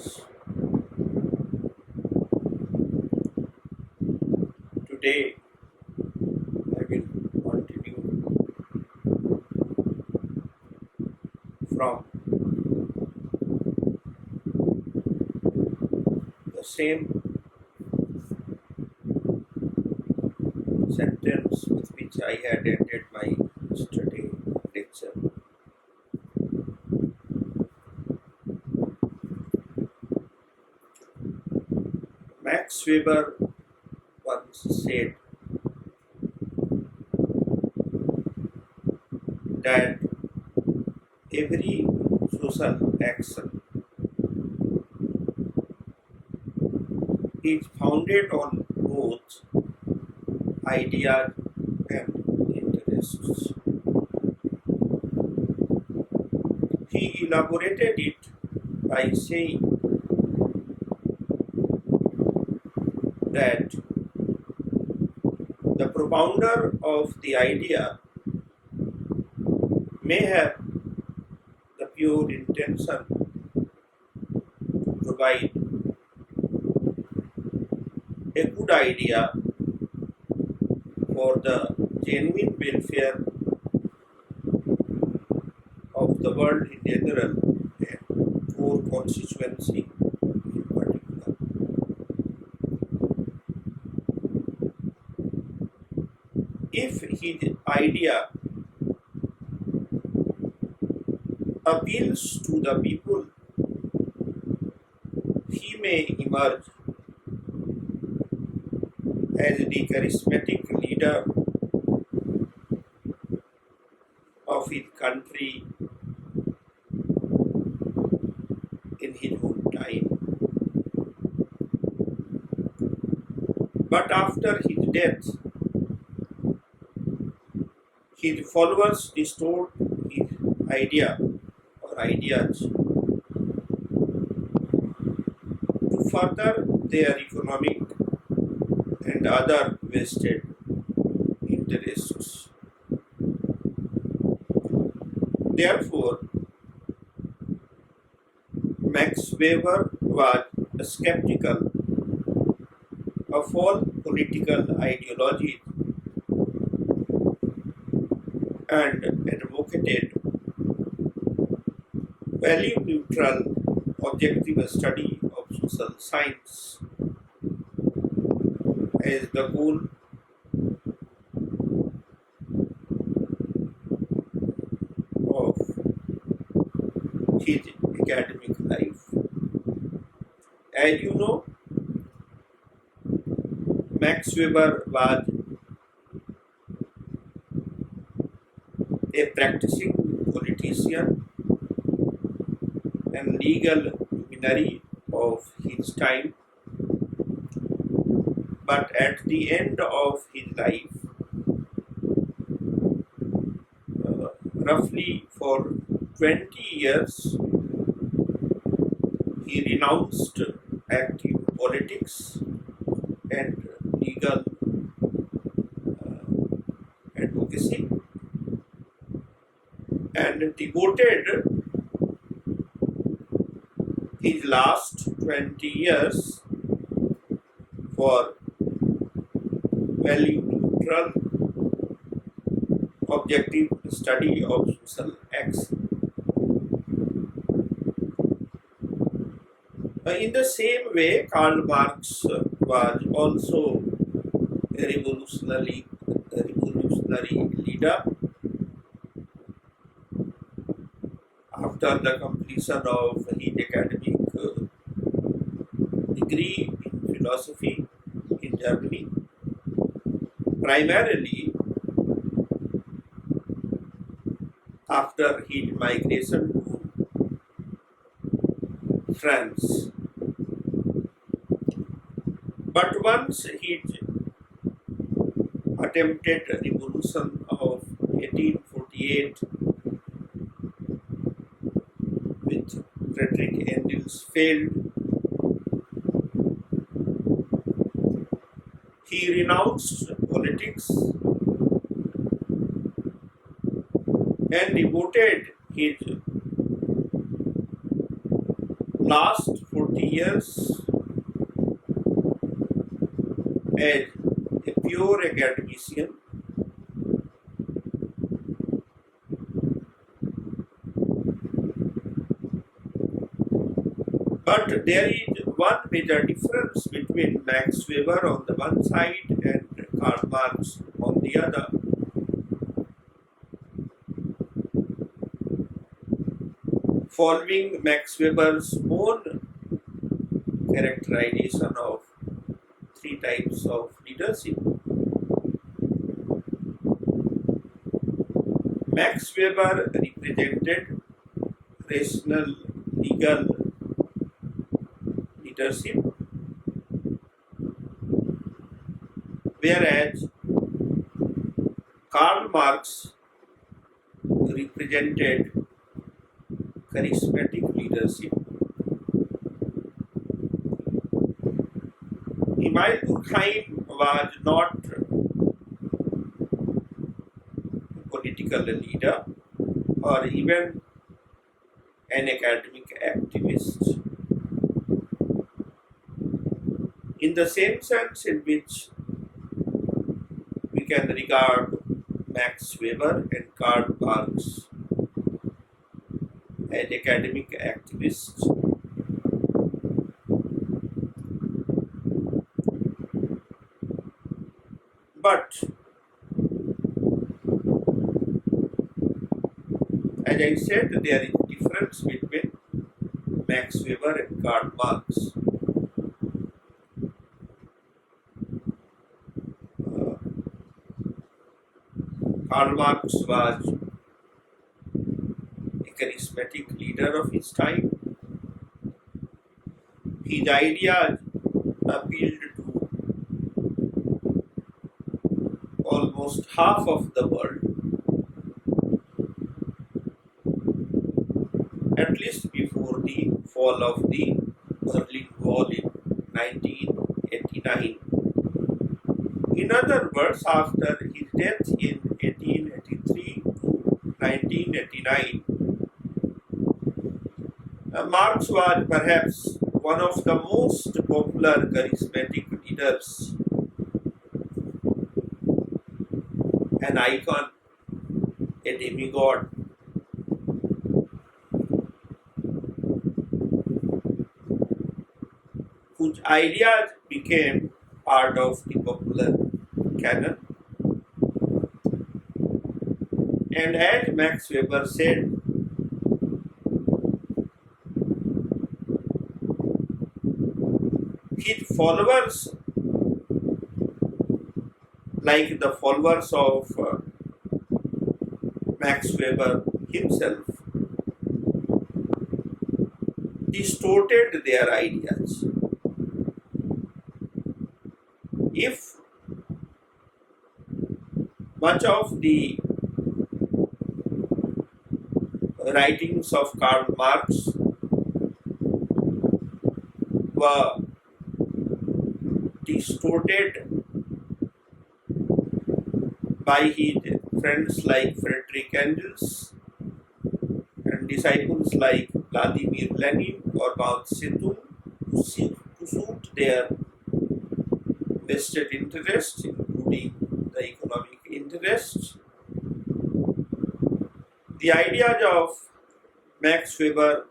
students. Today I will continue from the same sentence with which I had ended my yesterday lecture. Max Weber once said that every social action is founded on both ideas and interests. He elaborated it by saying that the propounder of the idea may have the pure intention to provide a good idea for the genuine welfare of the world in general and poor constituency in particular. If his idea appeals to the people, he may emerge as the charismatic leader of his country in his own time. But after his death, his followers restored his idea or ideas to further their economic and other vested interests. Therefore, Max Weber was skeptical of all political ideologies and advocated value-neutral objective study of social science as the goal of his academic life. As you know, Max Weber was a practicing politician and legal luminary of his time, but at the end of his life, roughly for 20 years, he renounced active politics and legal advocacy and devoted his last 20 years for value-neutral objective study of social action. In the same way, Karl Marx was also a revolutionary leader. After the completion of his academic degree in philosophy in Germany, primarily after his migration to France. But once his attempted revolution of 1848 with Friedrich Engels failed, he renounced politics and devoted his last 40 40 years as a pure academician, but there is one major difference between Max Weber on the one side and Karl Marx on the other. Following Max Weber's own characterization of three types of leadership, Max Weber represented rational, legal leadership, whereas Karl Marx represented charismatic leadership. Emile Durkheim was not a political leader or even an academic activist, in the same sense in which we can regard Max Weber and Karl Marx as academic activists. But as I said, there is a difference between Max Weber and Karl Marx. Karl Marx was a charismatic leader of his time. His ideas appealed to almost half of the world, at least before the fall of the Berlin Wall in 1989. In other words, after his death in 1883 to 1989, Marx was perhaps one of the most popular charismatic leaders, an icon, a demigod. Whose ideas became part of the popular canon. And as Max Weber said, his followers, like the followers of Max Weber himself, distorted their ideas. If much of the writings of Karl Marx were distorted by his friends like Friedrich Engels and disciples like Vladimir Lenin or Mao Zedong to suit their vested interests, including the economic interests, the ideas of Max Weber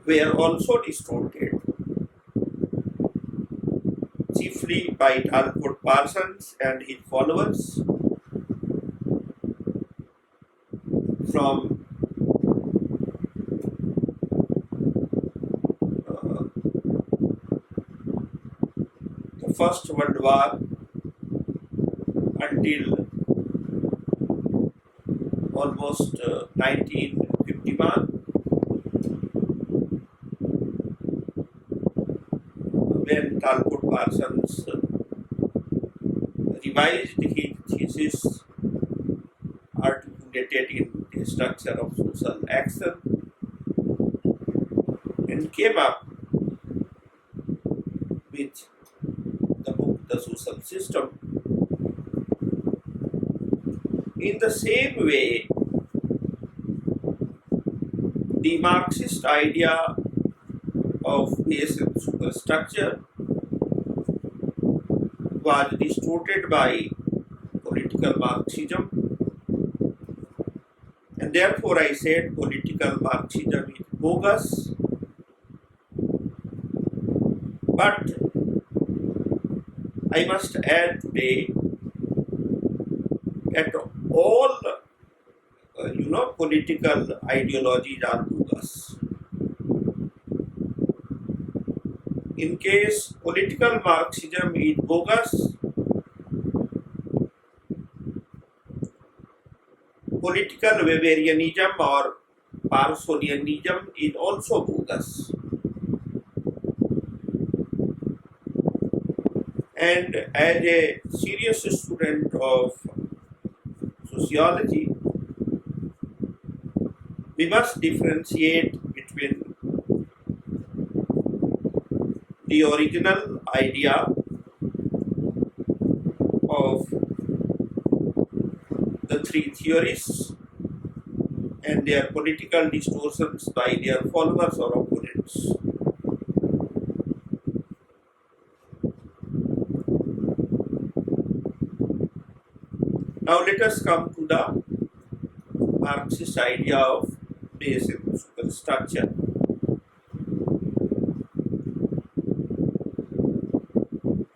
were also distorted, chiefly by Dalford Parsons and his followers from the First World War until almost 1951, when Dalford Parsons revised his thesis articulated in the structure of social action and came up with the book The Social System. In the same way, the Marxist idea of base and superstructure was distorted by political Marxism, and therefore I said political Marxism is bogus. But I must add today that all political ideologies are bogus. In case political Marxism is bogus, political Weberianism or Parsonianism is also bogus. And as a serious student of sociology, we must differentiate between the original idea of the three theorists and their political distortions by their followers or opponents. Now let us come to the Marxist idea of base and superstructure.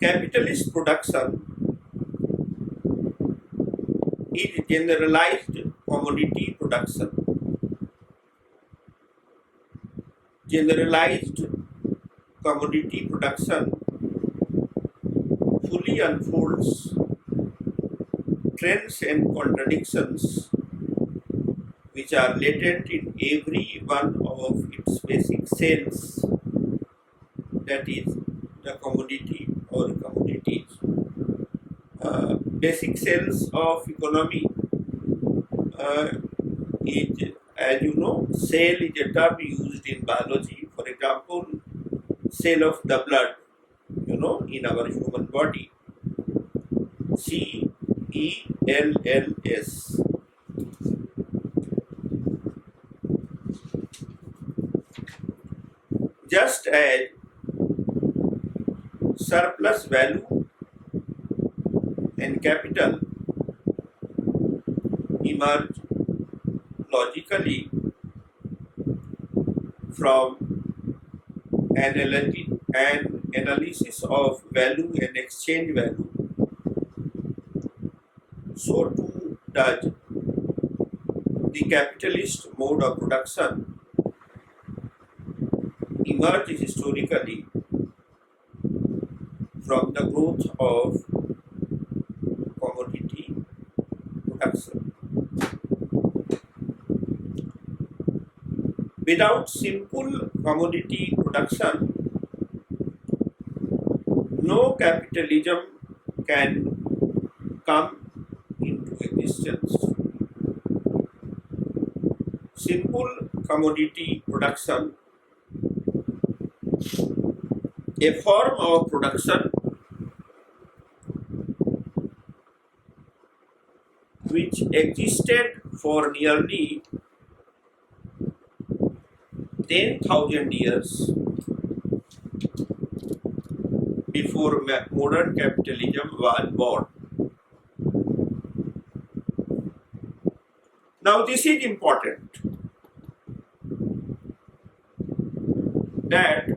Capitalist production is generalized commodity production. Generalized commodity production fully unfolds trends and contradictions which are latent in every one of its basic cells, that is, the commodity or commodities. Basic cells of economy is, as you know, cell is a term used in biology. For example, cell of the blood, in our human body. cells. Just as surplus value and capital emerge logically from an analysis of value and exchange value, so too does the capitalist mode of production emerge historically from the growth of commodity production. Without simple commodity production, no capitalism can come into existence. Simple commodity production, a form of production which existed for nearly 10,000 years before modern capitalism was born. Now this is important, that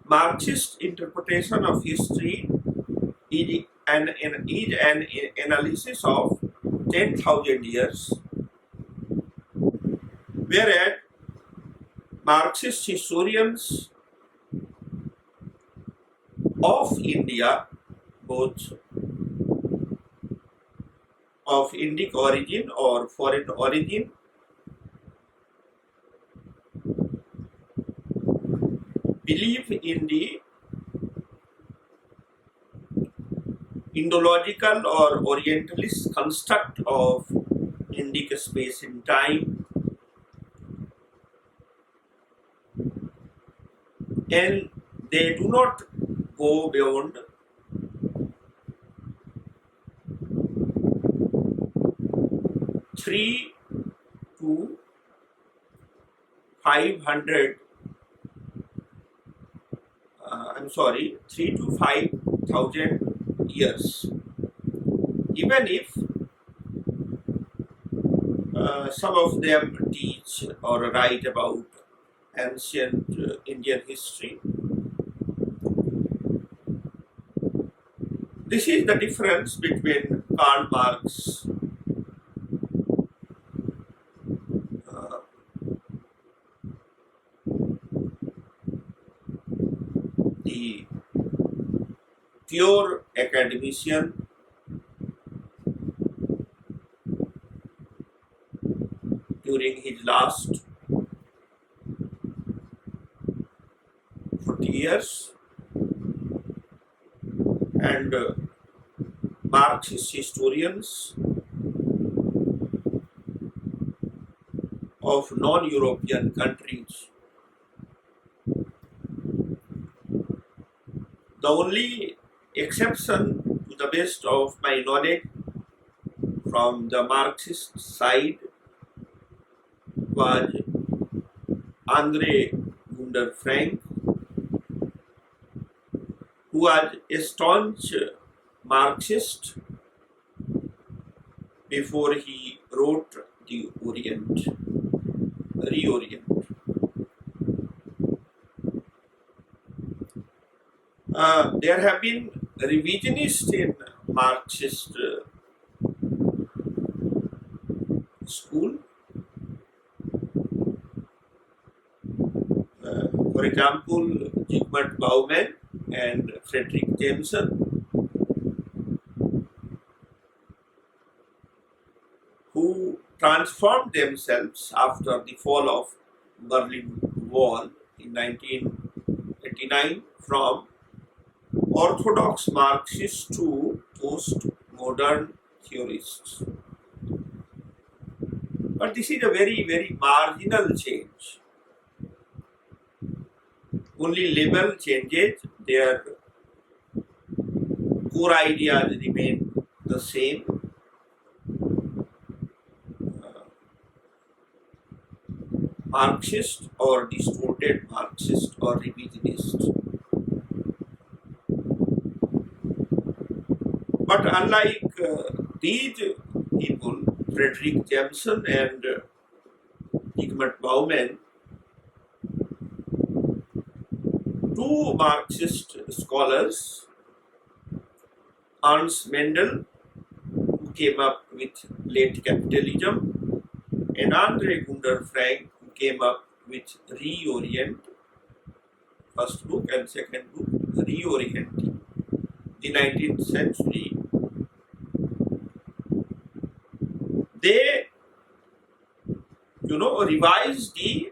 Marxist interpretation of history is an analysis of 10,000 years, whereas Marxist historians of India, both of Indic origin or foreign origin, believe in the Indological or Orientalist construct of Indic space and time, and they do not go beyond 3 to 500 3 to 5,000 years. Even if some of them teach or write about ancient Indian history, this is the difference between Karl Marx, the pure academician, during his last 40 years, and Marxist historians of non-European countries. The only exception, to the best of my knowledge, from the Marxist side was Andre Gunder Frank, who was a staunch Marxist before he wrote the Reorient. There have been revisionists in Marxist school. For example, Zygmunt Bauman and Frederick Jameson, who transformed themselves after the fall of Berlin Wall in 1989 from orthodox Marxists to post-modern theorists. But this is a very, very marginal change. Only label changes, their core ideas remain the same. Marxist or distorted Marxist or revisionist. But unlike these people, Frederick Jameson and Zygmunt Bauman, two Marxist scholars, Ernst Mendel, who came up with Late Capitalism, and Andre Gunder Frank, who came up with Reorient, first book, and second book, Reorienting the 19th century. They, revised the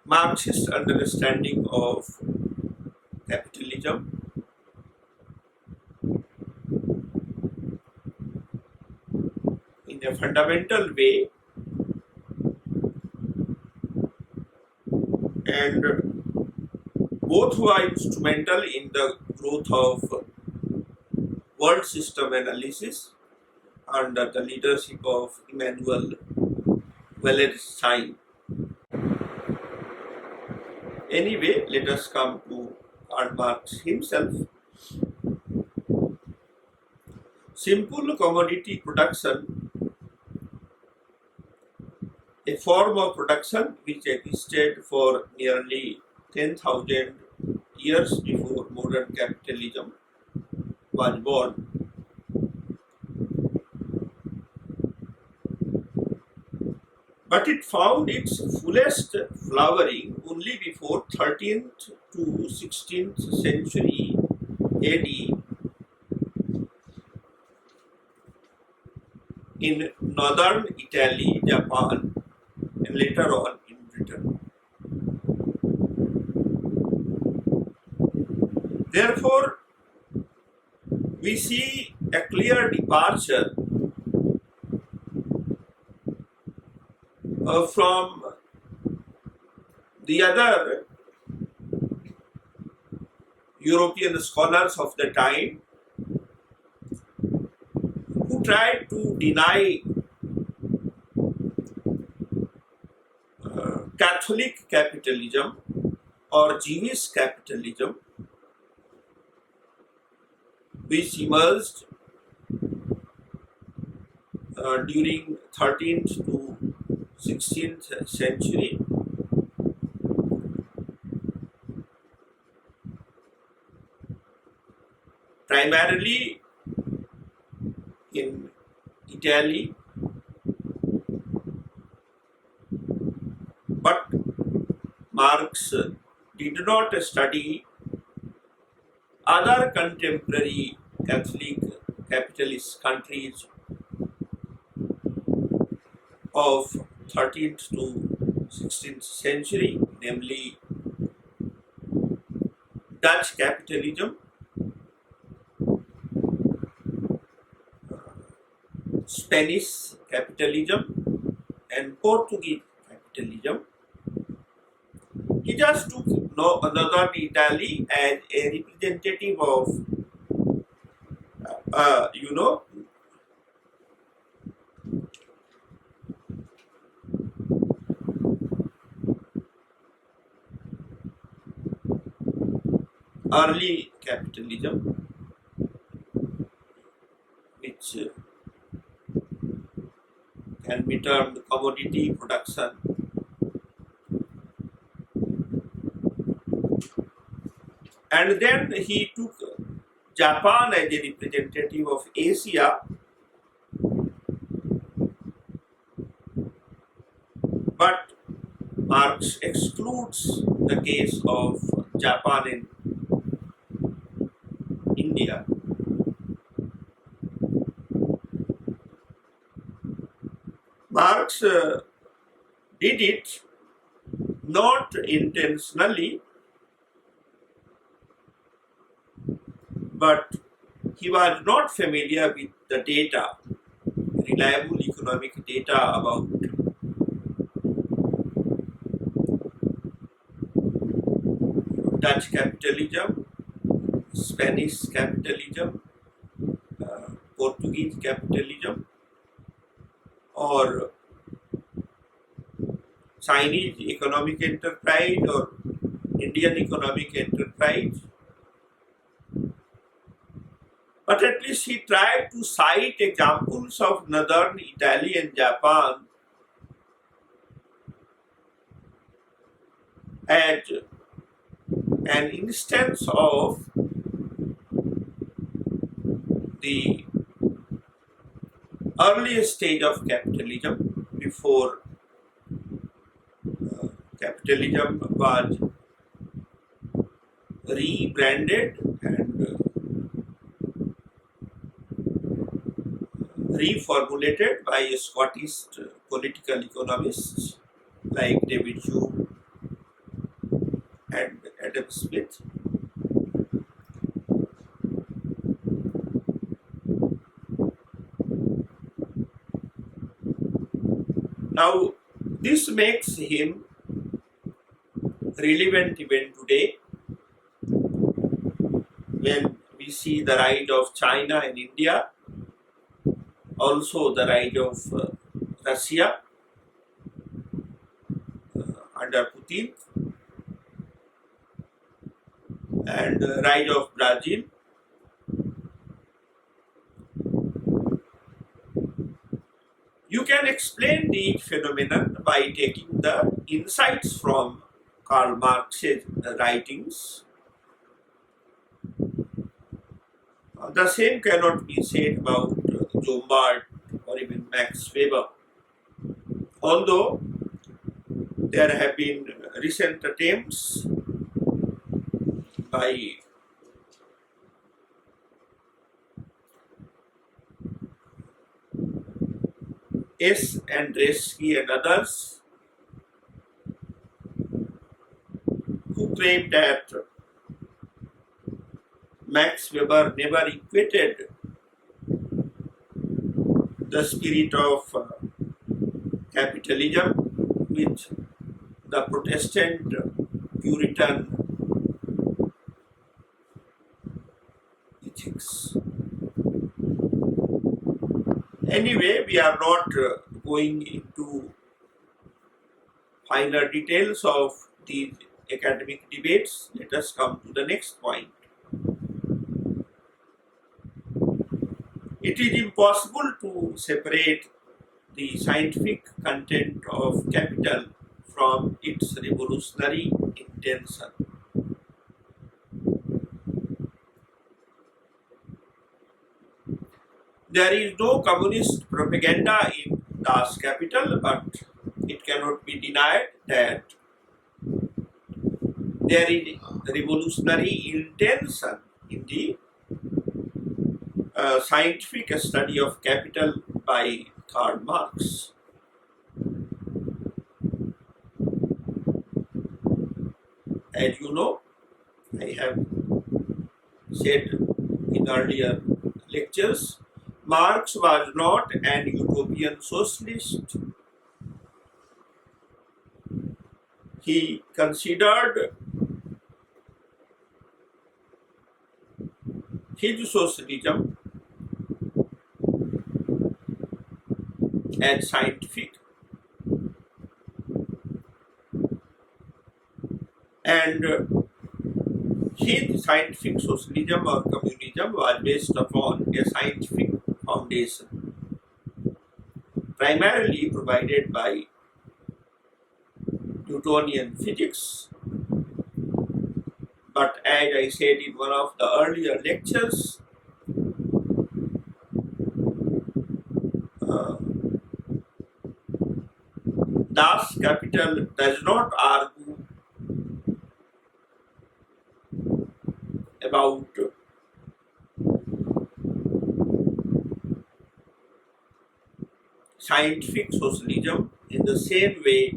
Marxist understanding of capitalism in a fundamental way, and both were instrumental in the growth of world system analysis under the leadership of Immanuel Wallerstein. Anyway, let us come to Karl Marx himself. Simple commodity production, a form of production which existed for nearly 10,000 years before modern capitalism was born, but it found its fullest flowering only before 13th to 16th century AD in northern Italy, Japan, and later on in Britain. Therefore, we see a clear departure from the other European scholars of the time who tried to deny Catholic capitalism or Jewish capitalism, which emerged during 13th to 16th century. Primarily in Italy, but Marx did not study other contemporary Catholic capitalist countries of 13th to 16th century, namely Dutch capitalism, Spanish capitalism, and Portuguese capitalism. He just took northern Italy as a representative of, early capitalism, which can be termed commodity production. And then he took Japan as a representative of Asia, but Marx excludes the case of Japan in India. Marx did it not intentionally, but he was not familiar with the data, reliable economic data about Dutch capitalism, Spanish capitalism, Portuguese capitalism, or Chinese economic enterprise or Indian economic enterprise. But at least he tried to cite examples of northern Italy and Japan as an instance of the earliest stage of capitalism before capitalism was rebranded and reformulated by Scottish political economists like David Hume and Adam Smith. Now, this makes him relevant even today when we see the rise of China and India, also the rise of Russia under Putin, and rise of Brazil. You can explain the phenomenon by taking the insights from Karl Marx's writings. The same cannot be said about Lombard or even Max Weber. Although there have been recent attempts by S. Andreski and others who claim that Max Weber never equated the spirit of capitalism with the Protestant Puritan ethics. Anyway, we are not going into finer details of these academic debates. Let us come to the next point. It is impossible to separate the scientific content of capital from its revolutionary intention. There is no communist propaganda in Das Kapital, but it cannot be denied that there is revolutionary intention in the scientific study of capital by Karl Marx. As you know, I have said in earlier lectures, Marx was not an utopian socialist. He considered his socialism as scientific, and his scientific socialism or communism was based upon a scientific foundation, primarily provided by Newtonian physics. But as I said in one of the earlier lectures, Das Kapital does not argue about scientific socialism in the same way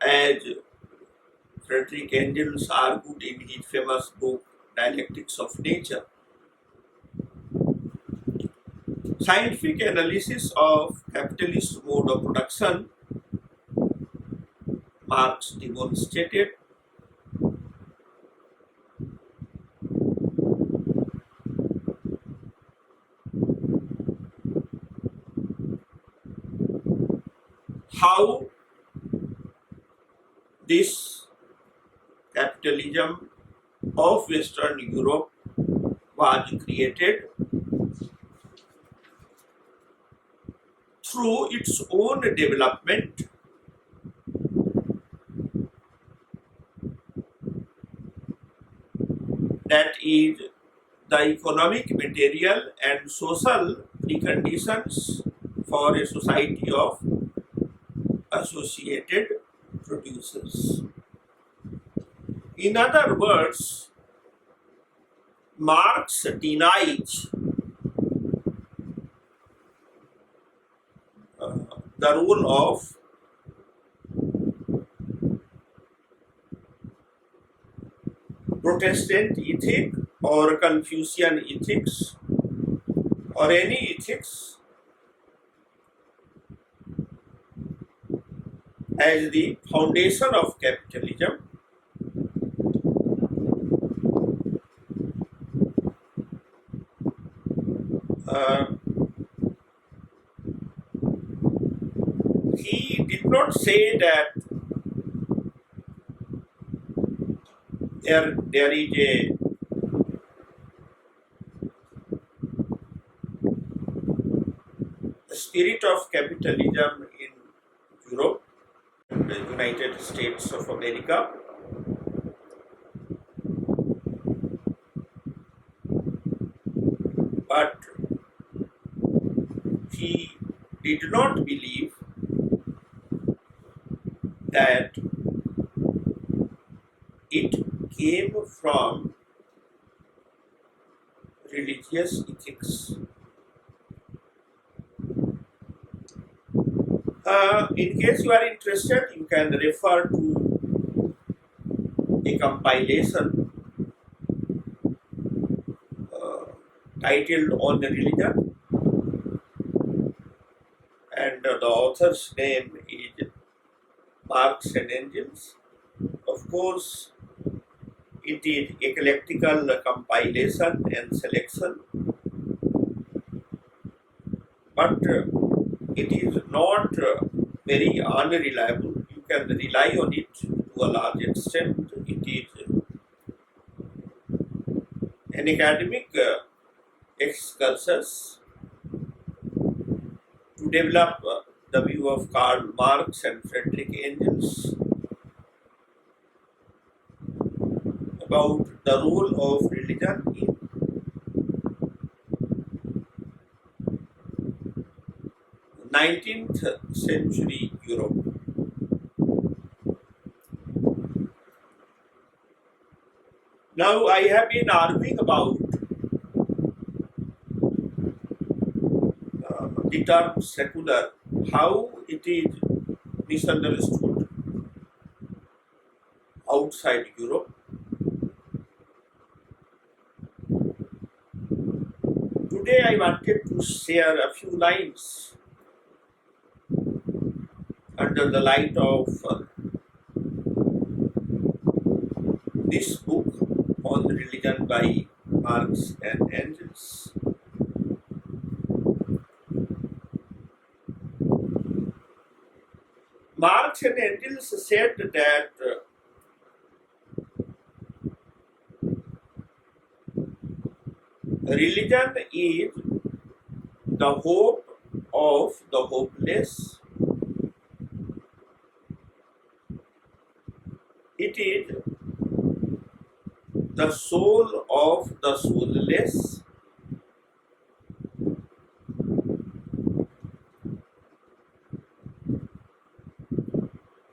as Friedrich Engels argued in his famous book Dialectics of Nature. Scientific analysis of capitalist mode of production, Marx demonstrated, how this capitalism of Western Europe was created through its own development, that is, the economic, material and social preconditions for a society of associated producers. In other words, Marx denies the role of Protestant ethic or Confucian ethics or any ethics as the foundation of capitalism. He did not say that there is a spirit of capitalism in Europe, the United States of America, but he did not believe that it came from religious ethics. In case you are interested, you can refer to a compilation titled On Religion, and the author's name is Marx and Engels. Of course, It is eclectical compilation and selection, but it is not very unreliable. You can rely on it to a large extent. It is an academic excursus to develop the view of Karl Marx and Friedrich Engels about the role of religion in 19th century Europe. Now, I have been arguing about the term secular, how it is misunderstood outside Europe. Today, I wanted to share a few lines under the light of this book on religion by Marx and Engels. Marx and Engels said that religion is the hope of the hopeless. It is the soul of the soulless.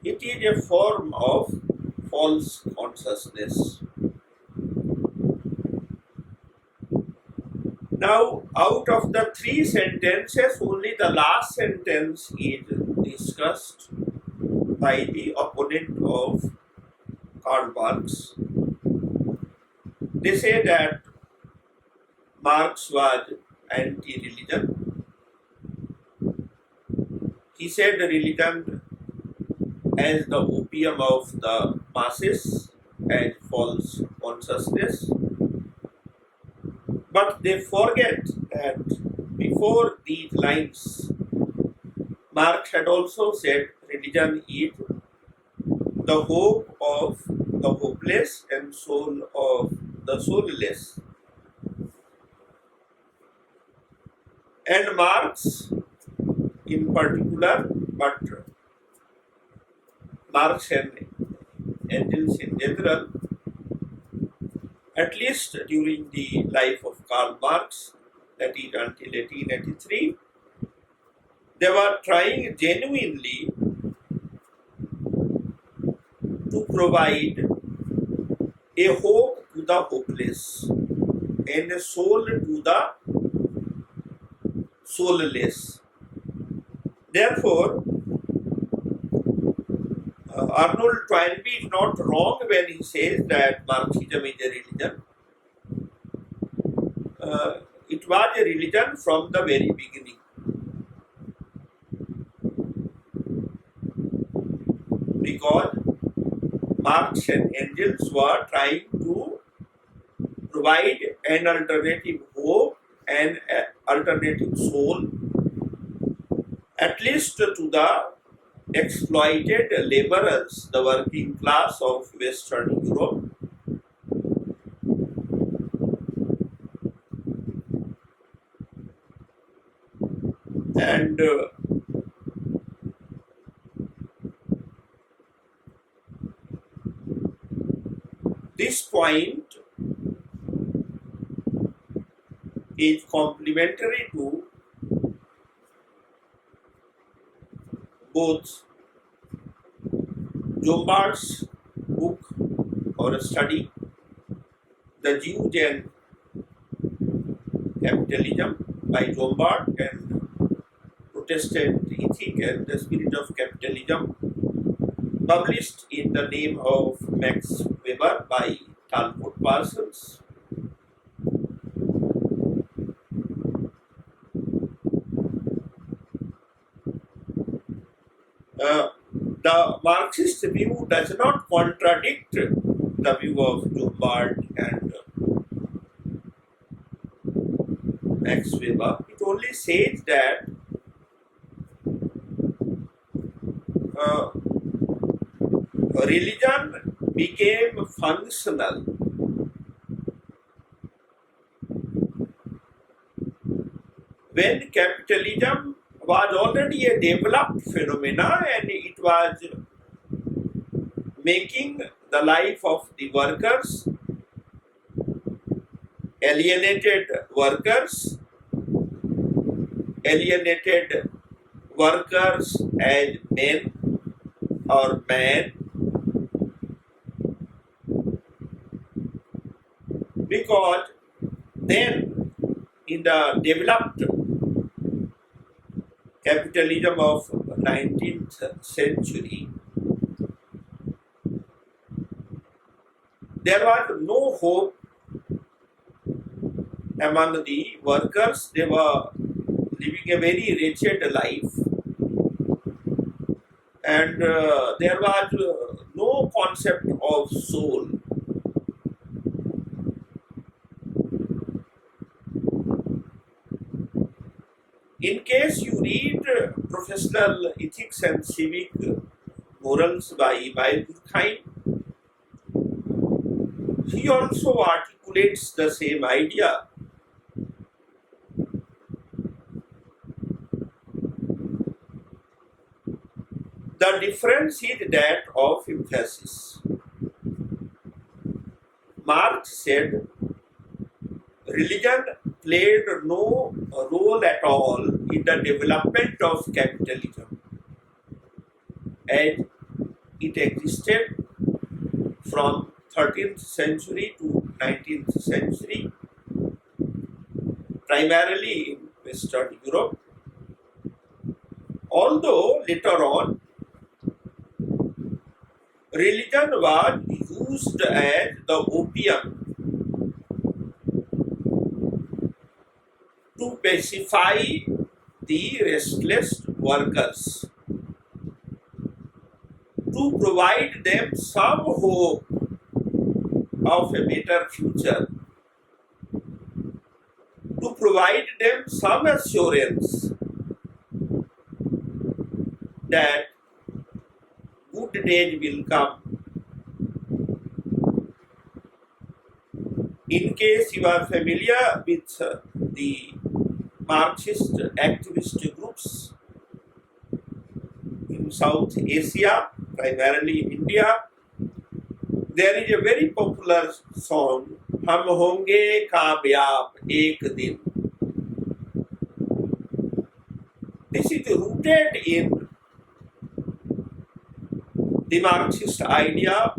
It is a form of false consciousness. Now, out of the three sentences, only the last sentence is discussed by the opponent of Karl Marx. They say that Marx was anti-religion. He said religion as the opium of the masses and false consciousness. But they forget that before these lines, Marx had also said religion is the hope of the hopeless and soul of the soulless. And Marx in particular, but Marx and Engels in general, at least during the life of Karl Marx, that is until 1883, they were trying genuinely to provide a hope to the hopeless and a soul to the soulless. Therefore, Arnold Toynbee is not wrong when he says that Marxism is a religion. It was a religion from the very beginning. Because Marx and Engels were trying to provide an alternative hope and an alternative soul, at least to the exploited laborers, the working class of Western Europe. And this point is complementary to both Jombard's book or study, The Jews and Capitalism by Jombard, and Protestant Ethic and the Spirit of Capitalism, published in the name of Max Weber by Talbot Parsons. The Marxist view does not contradict the view of Lombard and Max Weber. It only says that uh, religion became functional when capitalism was already a developed phenomena and it was making the life of the workers, alienated workers, alienated workers as men or man, because then in the developed capitalism of 19th century, there was no hope among the workers. They were living a very wretched life, and there was no concept of soul. In case you read Professional Ethics and Civic Morals by Emile Durkheim, he also articulates the same idea. The difference is that of emphasis. Marx said religion played no role at all in the development of capitalism as it existed from 13th century to 19th century, primarily in Western Europe. Although later on, religion was used as the opium to pacify the restless workers, to provide them some hope of a better future, to provide them some assurance that good days will come. In case you are familiar with the Marxist activist groups in South Asia, primarily in India, there is a very popular song, "Hum honge kaamyab ek din." This is rooted in the Marxist idea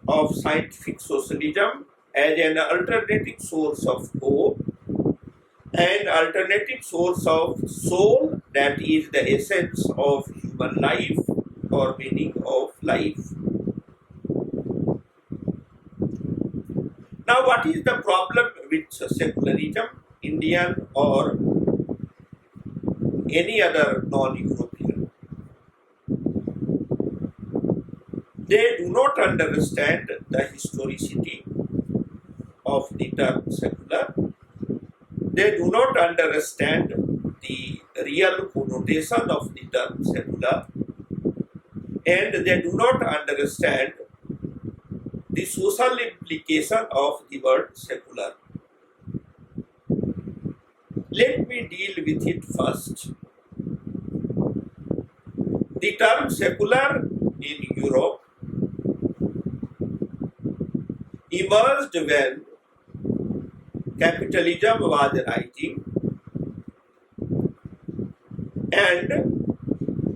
of scientific socialism as an alternative source of hope and alternative source of soul, that is the essence of human life or meaning of life. Now, what is the problem with secularism, Indian or any other non-European? They do not understand the historicity of the term secular. They do not understand the real connotation of the term secular, and they do not understand the social implication of the word secular. Let me deal with it first. The term secular in Europe emerged when capitalism was rising and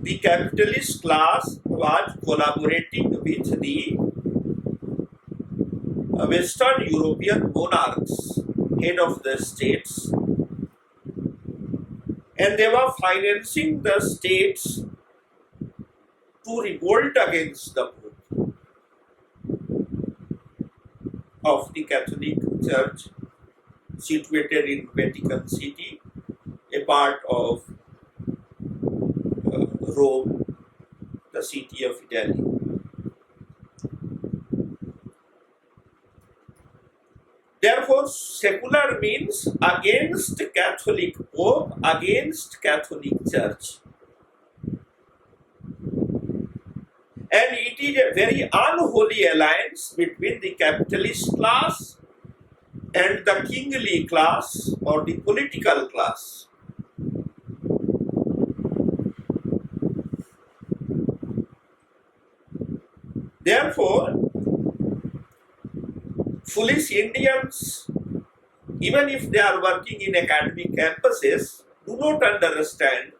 the capitalist class was collaborating with the Western European monarchs, head of the states, and they were financing the states to revolt against the Pope of the Catholic Church situated in Vatican City, a part of Rome, the city of Italy. Therefore, secular means against Catholic Pope, against Catholic Church. And it is a very unholy alliance between the capitalist class and the kingly class or the political class. Therefore, foolish Indians, even if they are working in academic campuses, do not understand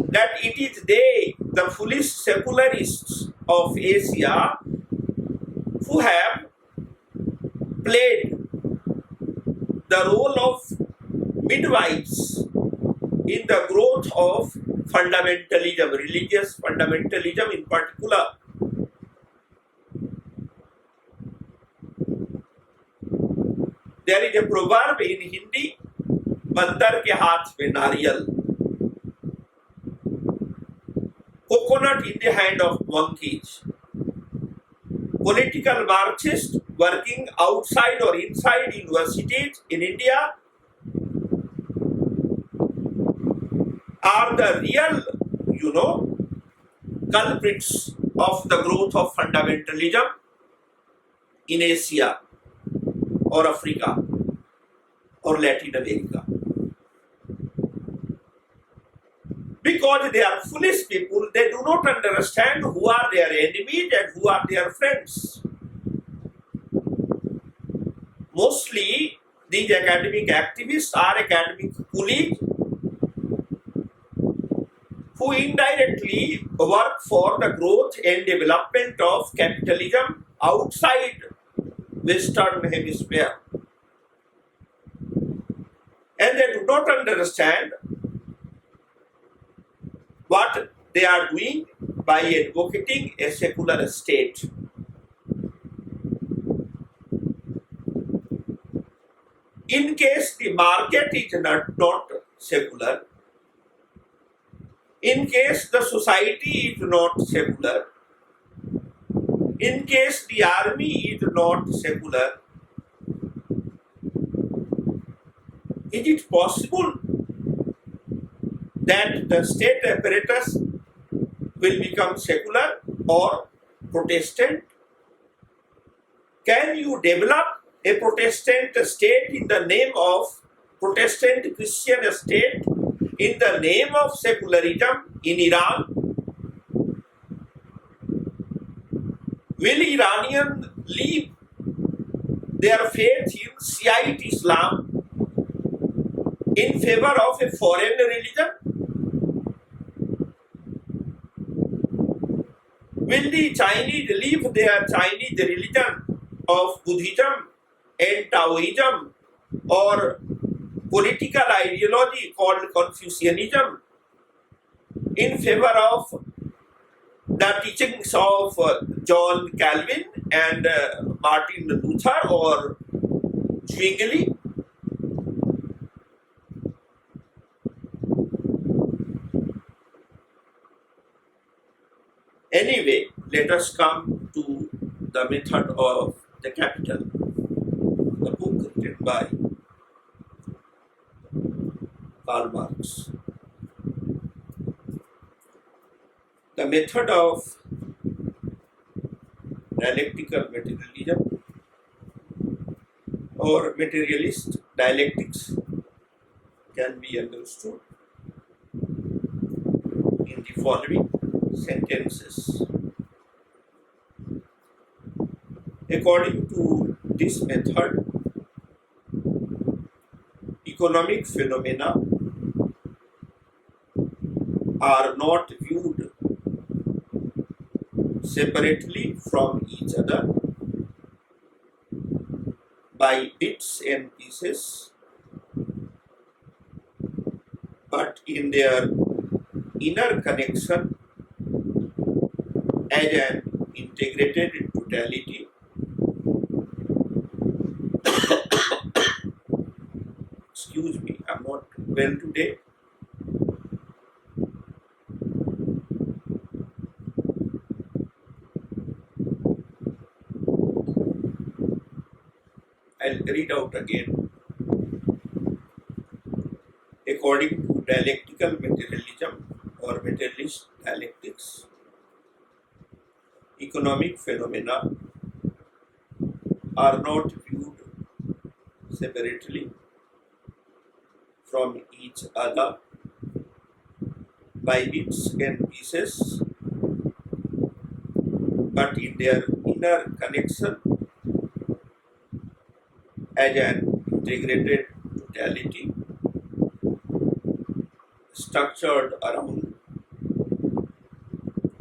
that it is they, the foolish secularists of Asia, who have played the role of midwives in the growth of fundamentalism, religious fundamentalism in particular. There is a proverb in Hindi, बंदर के हाथ में नारियल, coconut in the hand of monkeys. Political Marxists working outside or inside universities in India are the real, culprits of the growth of fundamentalism in Asia or Africa or Latin America. Because they are foolish people, they do not understand who are their enemies and who are their friends. Mostly, these academic activists are academic colleagues who indirectly work for the growth and development of capitalism outside Western Hemisphere. And they do not understand what they are doing by advocating a secular state. In case the market is not secular, in case the society is not secular, in case the army is not secular, is it possible that the state apparatus will become secular or Protestant? Can you develop a Protestant state in the name of Protestant Christian state, in the name of secularism in Iran? Will Iranians leave their faith in Shiite Islam in favor of a foreign religion? Will the Chinese leave their Chinese religion of Buddhism and Taoism or political ideology called Confucianism in favor of the teachings of John Calvin and Martin Luther or Zwingli? Anyway, let us come to the method of the capital, the book written by Karl Marx. The method of dialectical materialism or materialist dialectics can be understood in the following sentences. According to this method, economic phenomena are not viewed separately from each other by bits and pieces, but in their inner connection as an integrated totality. Excuse me, I'm not well today. read out again. According to dialectical materialism or materialist dialectics, economic phenomena are not viewed separately from each other by bits and pieces, but in their inner connection as an integrated totality structured around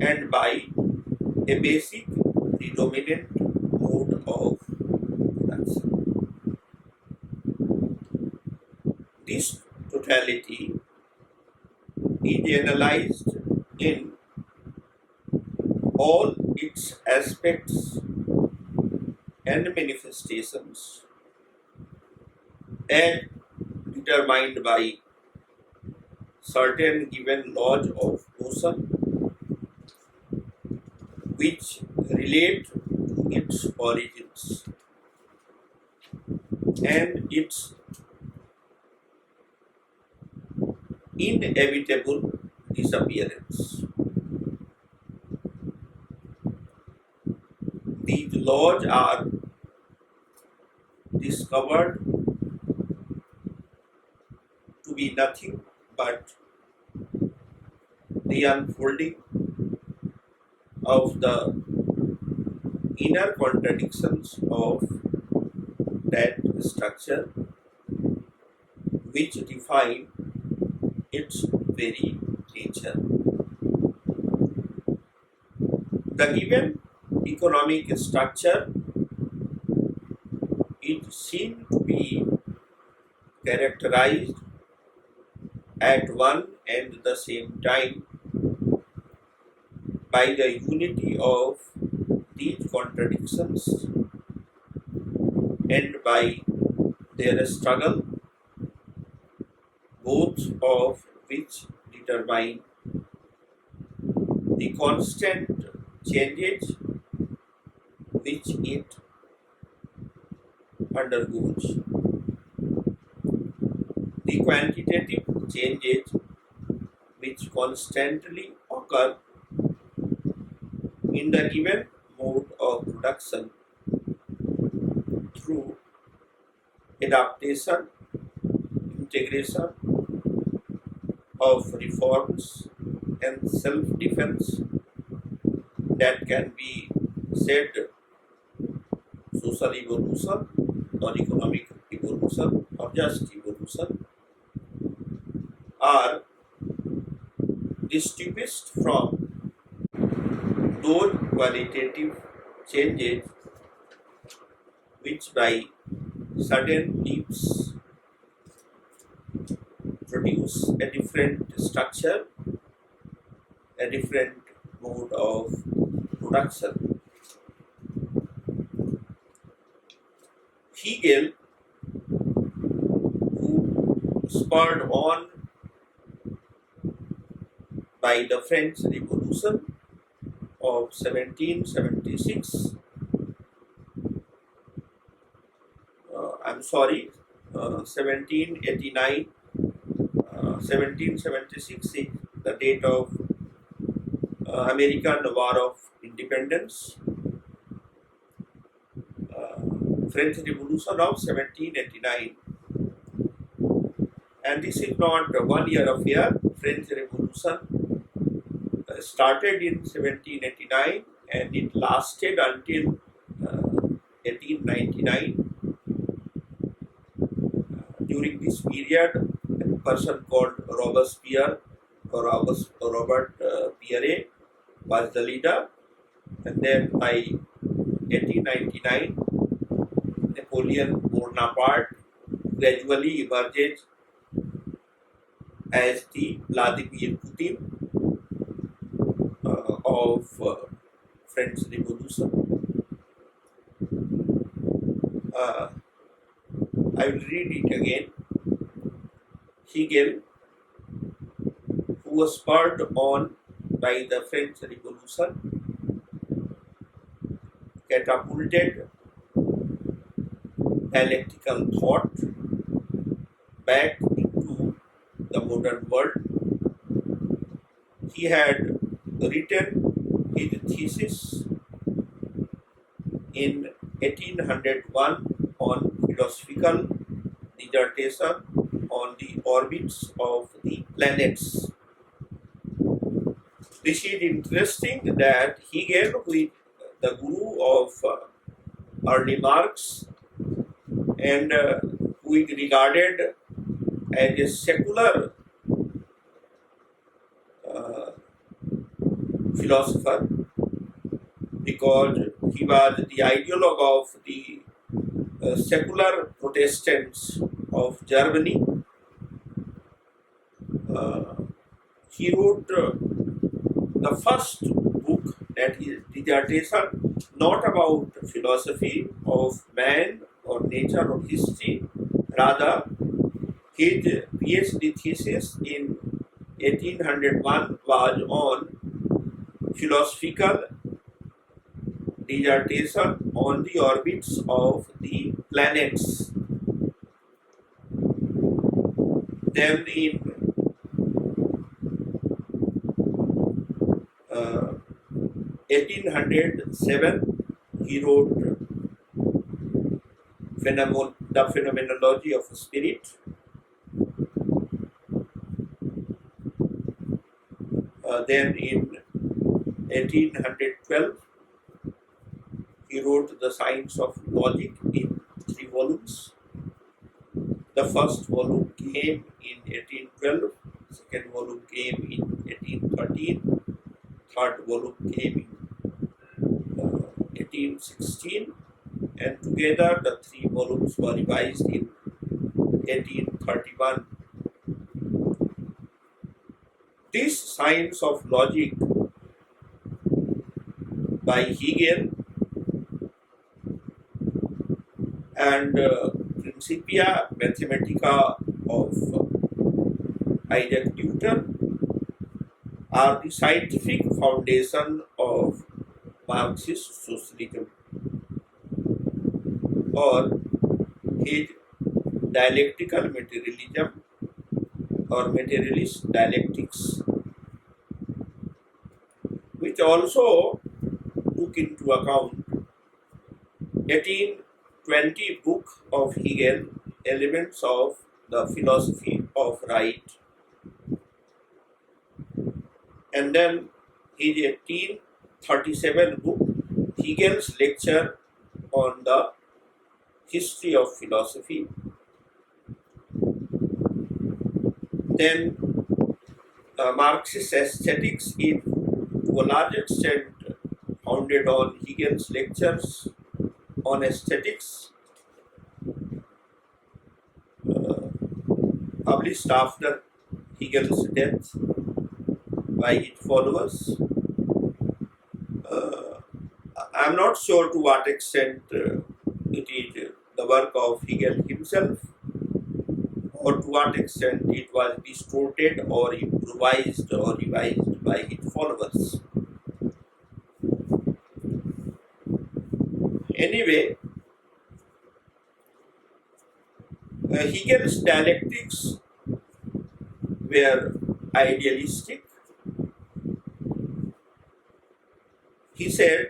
and by a basic predominant mode of production. This totality is analyzed in all its aspects and manifestations and determined by certain given laws of motion which relate to its origins and its inevitable disappearance. These laws are discovered to be nothing but the unfolding of the inner contradictions of that structure which define its very nature. The given economic structure is seen to be characterized at one and the same time by the unity of these contradictions and by their struggle, both of which determine the constant changes which it undergoes. The quantitative changes which constantly occur in the given mode of production through adaptation, integration of reforms and self-defense that can be said social evolution or economic evolution or just evolution are distinguished from those qualitative changes which by sudden leaps produce a different structure, a different mode of production. Hegel, who spurred on by the French Revolution of 1776, 1789, 1776 is the date of American War of Independence. French Revolution of 1789, and this is not a 1 year affair. French Revolution started in 1789 and it lasted until 1899. During this period, a person called Robespierre or Robert Pierre was the leader, and then by 1899 Napoleon Bonaparte gradually emerged as the Vladimir Putin of French Revolution. I will read it again. Hegel, who was spurred on by the French Revolution, catapulted dialectical thought back into the modern world. He had written his thesis in 1801 on philosophical dissertation on the orbits of the planets. This is interesting that Hegel, who is the guru of early Marx and who is regarded as a secular philosopher, because he was the ideologue of the secular Protestants of Germany. He wrote the first book, that is dissertation, not about philosophy of man or nature or history. Rather, his PhD thesis in 1801 was on philosophical dissertation on the orbits of the planets. Then in 1807, he wrote the phenomenology of spirit. Then in 1812, he wrote the Science of Logic in 3 volumes. The first volume came in 1812, second volume came in 1813, third volume came in 1816, and together the 3 volumes were revised in 1831. This Science of Logic by Hegel and Principia Mathematica of Isaac Newton are the scientific foundation of Marxist socialism, or his dialectical materialism or materialist dialectics, which also took into account 1820 book of Hegel, Elements of the Philosophy of Right, and then his 1837 book, Hegel's Lecture on the History of Philosophy. Then Marxist aesthetics is to a large extent founded on Hegel's lectures on aesthetics, published after Hegel's death by his followers. I am not sure to what extent it is the work of Hegel himself, or to what extent it was distorted or improvised or revised by his followers. Anyway, Hegel's dialectics were idealistic. He said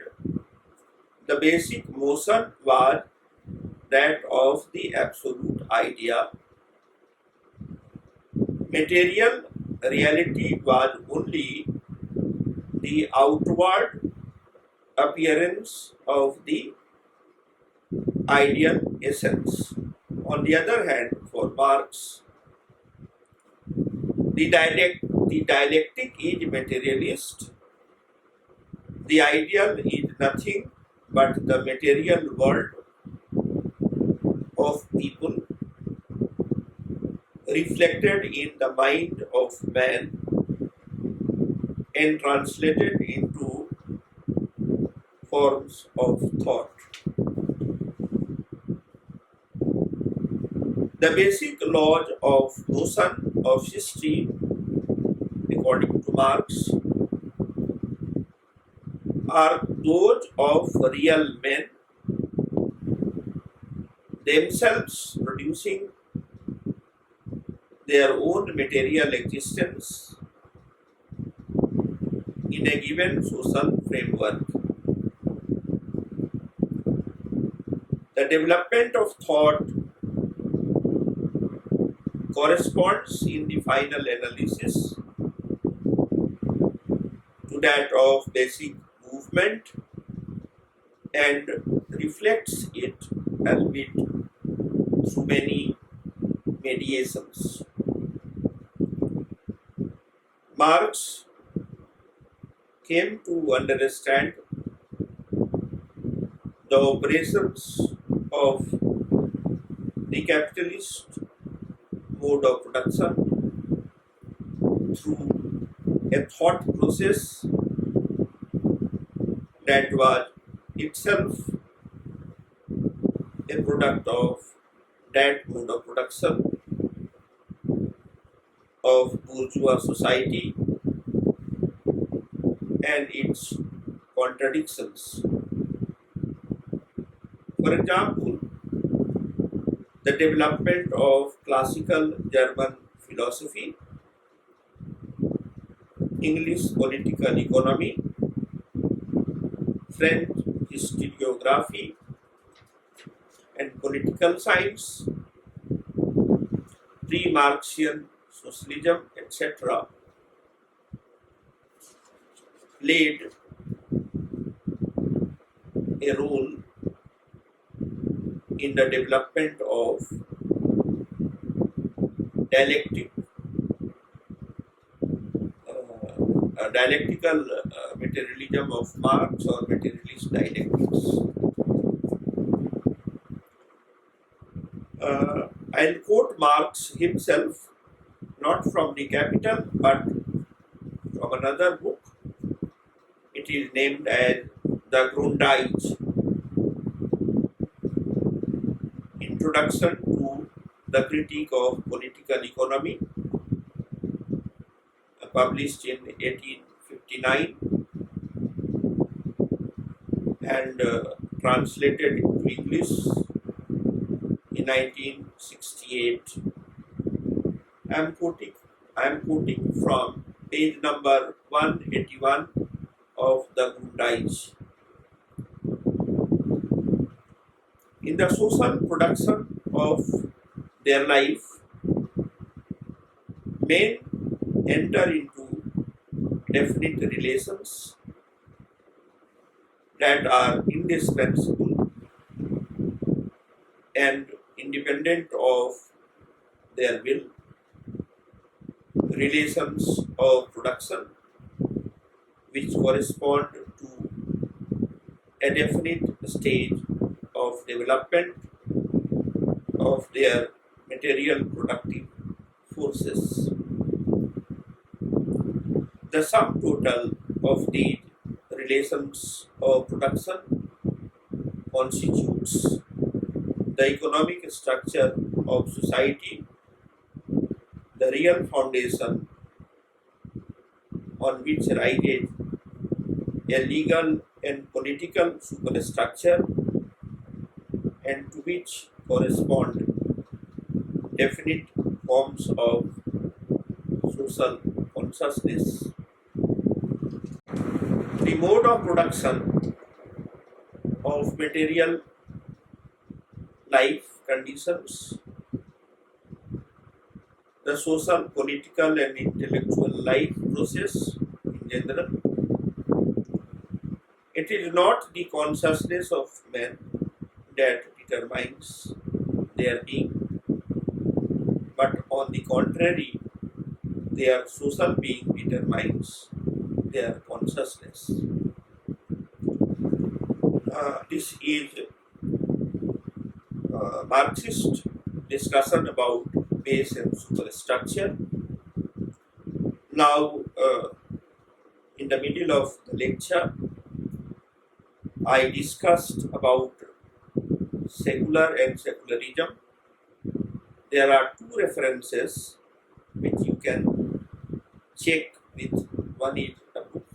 the basic motion was that of the absolute idea. Material reality was only the outward appearance of the ideal essence. On the other hand, for Marx, the dialectic is materialist. The ideal is nothing but the material world of people reflected in the mind of man and translated into forms of thought. The basic laws of notion of history, according to Marx, are those of real men, themselves producing their own material existence in a given social framework. The development of thought corresponds in the final analysis to that of basic movement and reflects it, albeit through many mediations. Marx came to understand the operations of the capitalist mode of production through a thought process that was itself a product of that mode of production of bourgeois society and its contradictions. For example, the development of classical German philosophy, English political economy, French historiography and political science, pre-Marxian socialism, etc., played a role in the development of dialectical materialism of Marx or materialist dialectics. I'll quote Marx himself, not from the Capital, but from another book. It is named as The Grundreich, Introduction to the Critique of Political Economy, published in 1859 and translated into English in 1968. I am quoting from page number 181 of the Grundreich. In the social production of their life, men enter into definite relations that are indispensable and independent of their will, relations of production which correspond to a definite stage of development of their material productive forces. The sum total of these relations of production constitutes the economic structure of society, the real foundation on which rises a legal and political superstructure, and to which correspond definite forms of social consciousness. The mode of production of material life conditions the social, political and intellectual life process in general. It is not the consciousness of men that determines their being, but on the contrary, their social being determines their consciousness. This is Marxist discussion about base and superstructure. Now, in the middle of the lecture, I discussed about secular and secularism. There are two references which you can check with. One is a book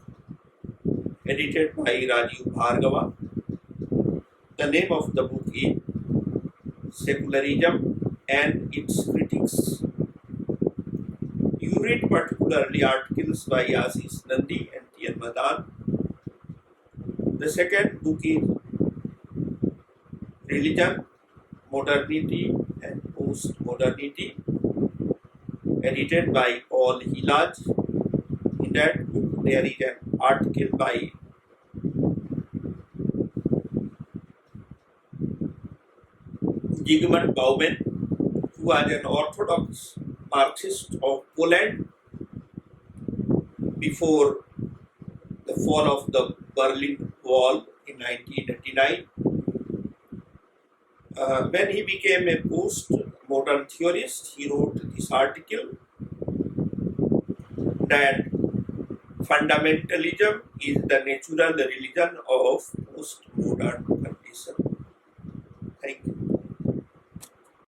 edited by Rajiv Bhargava. The name of the book is Secularism and its critics. You read particularly articles by Ashish Nandi and T.N. Madan. The second book is Religion, Modernity and Postmodernity, edited by Paul Hilaj. In that book, there is an article by Zygmunt Bauman, who was an Orthodox Marxist of Poland before the fall of the Berlin Wall in 1989. When he became a post-modern theorist, he wrote this article that fundamentalism is the natural religion of post-modern conditions.